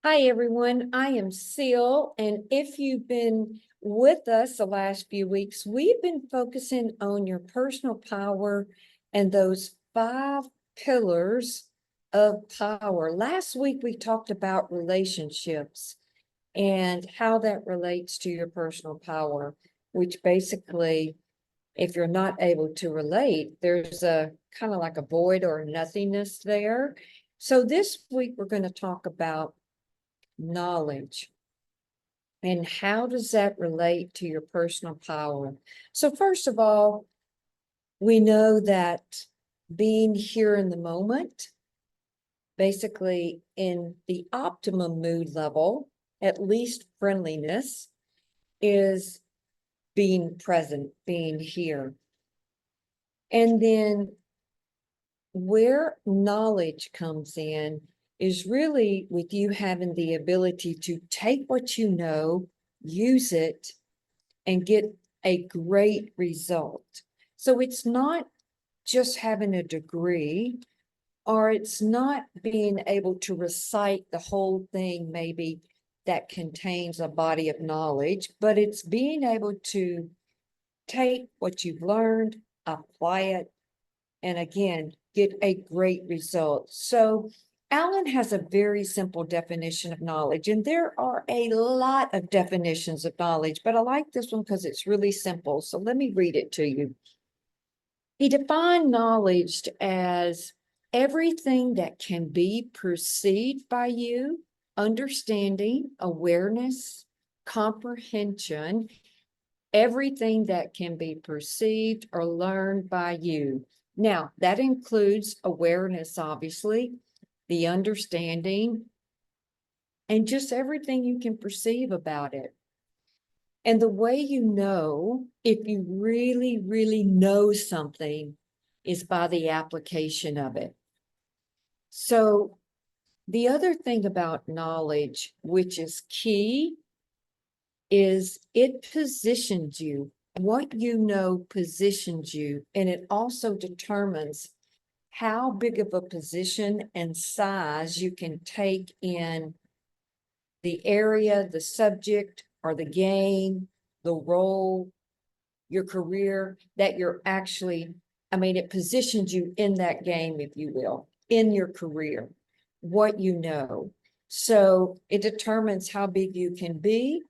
Hi, everyone. I am Ceil, and if you've been with us the last few weeks, we've been focusing on your personal power and those 5 pillars of power. Last week, we talked about relationships and how that relates to your personal power, which basically, if you're not able to relate, there's a kind of like a void or nothingness there. So this week, we're going to talk about knowledge. And how does that relate to your personal power? So, first of all, we know that being here in the moment, basically in the optimum mood level, at least friendliness, is being present, being here. And then where knowledge comes in is really with you having the ability to take what you know, use it, and get a great result. So it's not just having a degree, or it's not being able to recite the whole thing, maybe that contains a body of knowledge, but it's being able to take what you've learned, apply it, and again, get a great result. So Alan has a very simple definition of knowledge, and there are a lot of definitions of knowledge, but I like this one because it's really simple. So let me read it to you. He defined knowledge as everything that can be perceived by you, understanding, awareness, comprehension, everything that can be perceived or learned by you. Now, that includes awareness, obviously, the understanding, and just everything you can perceive about it. And the way you know if you really, really know something is by the application of it. So, the other thing about knowledge, which is key, is it positions you. What you know positions you, and it also determines how big of a position and size you can take in the area, the subject, or the game, the role, your career that you're actually, it positions you in that game, if you will, in your career, what you know. So it determines how big you can be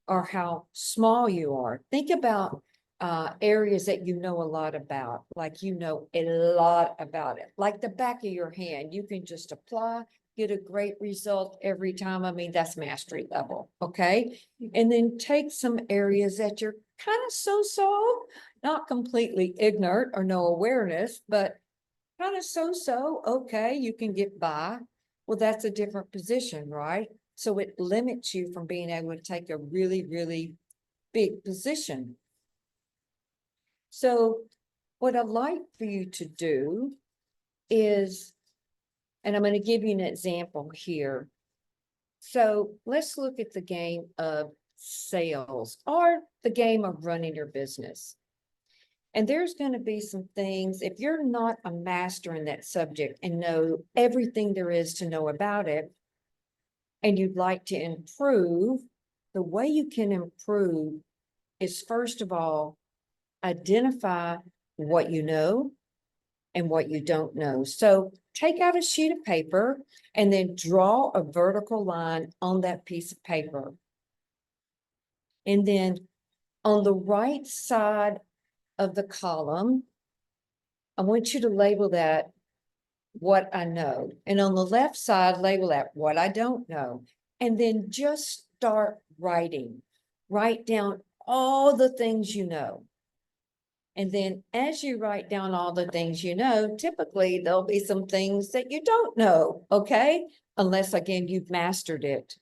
or how small you are. Think about areas that you know a lot about, like you know a lot about it, like the back of your hand. You can just apply, get a great result every time. That's mastery level, okay? And then take some areas that you're kind of so, not completely ignorant or no awareness, but kind of so, okay, you can get by. Well, that's a different position, right? So it limits you from being able to take a really, really big position. So what I'd like for you to do is, and I'm going to give you an example here. So let's look at the game of sales or the game of running your business. And there's going to be some things, if you're not a master in that subject and know everything there is to know about it, and you'd like to improve, the way you can improve is, first of all, identify what you know and what you don't know. So take out a sheet of paper and then draw a vertical line on that piece of paper. And then on the right side of the column, I want you to label that what I know. And on the left side, label that what I don't know. And then just start writing. Write down all the things you know. And then as you write down all the things you know, typically there'll be some things that you don't know, okay? Unless, again, you've mastered it.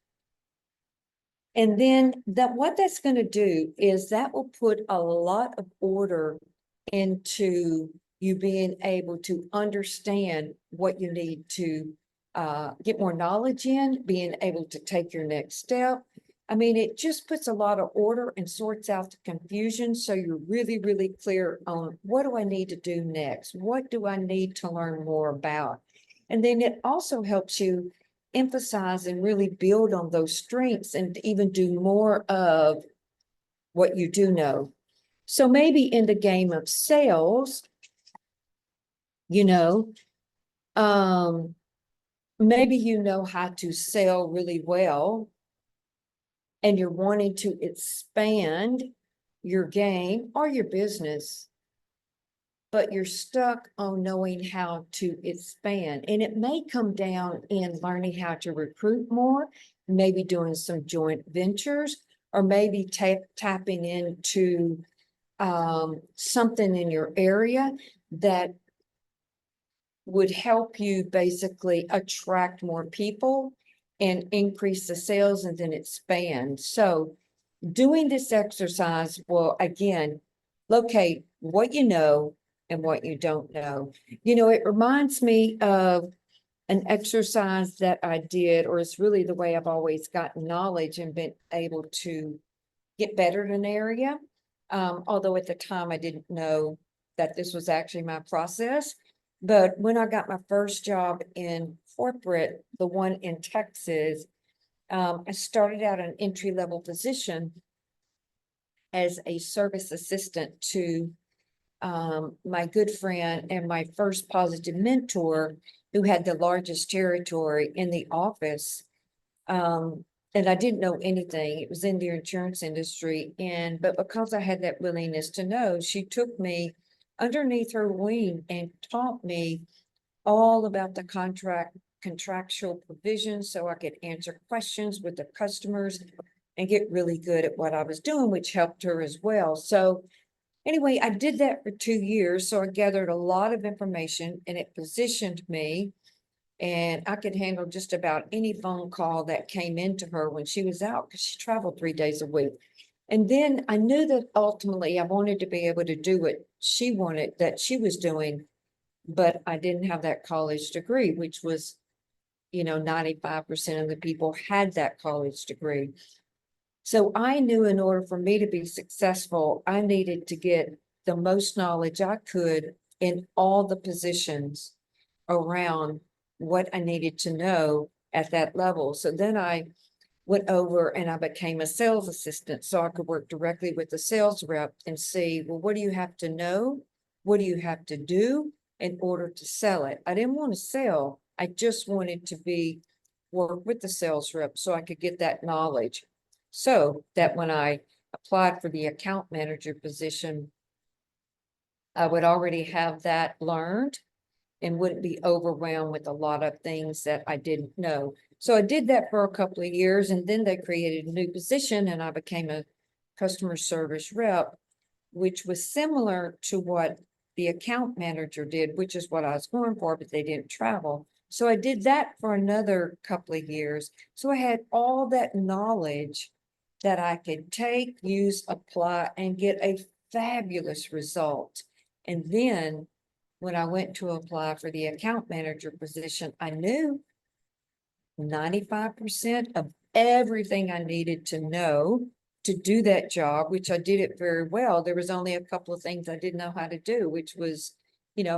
And then what that's going to do is that will put a lot of order into you being able to understand what you need to get more knowledge in, being able to take your next step. It just puts a lot of order and sorts out the confusion. So you're really, really clear on what do I need to do next? What do I need to learn more about? And then it also helps you emphasize and really build on those strengths and even do more of what you do know. So maybe in the game of sales, you know, maybe you know how to sell really well and you're wanting to expand your game or your business, but you're stuck on knowing how to expand. And it may come down in learning how to recruit more, maybe doing some joint ventures, or maybe tapping into something in your area that would help you basically attract more people and increase the sales and then expand. So doing this exercise will, again, locate what you know and what you don't know. You know, it reminds me of an exercise that I did, or it's really the way I've always gotten knowledge and been able to get better at an area. Although at the time I didn't know that this was actually my process. But when I got my first job in corporate, the one in Texas, I started out an entry-level position as a service assistant to my good friend and my first positive mentor, who had the largest territory in the office. And I didn't know anything. It was in the insurance industry. But because I had that willingness to know, she took me underneath her wing and taught me all about the contractual provisions so I could answer questions with the customers and get really good at what I was doing, which helped her as well. So anyway, I did that for 2 years. So I gathered a lot of information and it positioned me, and I could handle just about any phone call that came into her when she was out, because she traveled 3 days a week. And then I knew that ultimately I wanted to be able to do what she wanted, that she was doing, but I didn't have that college degree, which was, 95% of the people had that college degree. So I knew in order for me to be successful, I needed to get the most knowledge I could in all the positions around what I needed to know at that level. So then I went over and I became a sales assistant so I could work directly with the sales rep and see, well, what do you have to know? What do you have to do in order to sell it? I didn't want to sell. I just wanted to work with the sales rep so I could get that knowledge. So that when I applied for the account manager position, I would already have that learned and wouldn't be overwhelmed with a lot of things that I didn't know. So I did that for a couple of years, and then they created a new position and I became a customer service rep, which was similar to what the account manager did, which is what I was going for, but they didn't travel. So I did that for another couple of years. So I had all that knowledge that I could take, use, apply, and get a fabulous result. And then when I went to apply for the account manager position, I knew 95% of everything I needed to know to do that job, which I did it very well. There was only a couple of things I didn't know how to do, which was,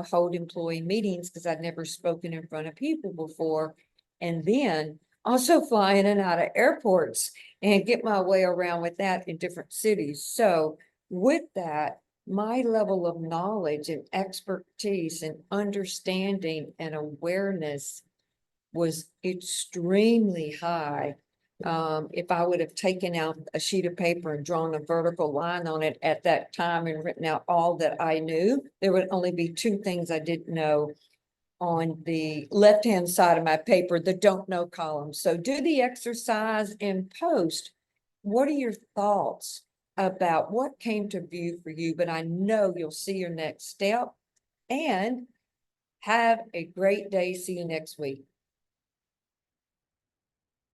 hold employee meetings, because I'd never spoken in front of people before. And then also fly in and out of airports and get my way around with that in different cities. So with that, my level of knowledge and expertise and understanding and awareness was extremely high. If I would have taken out a sheet of paper and drawn a vertical line on it at that time and written out all that I knew, there would only be 2 things I didn't know on the left-hand side of my paper, the don't know column. So do the exercise and post. What are your thoughts about what came to view for you? But I know you'll see your next step, and have a great day. See you next week.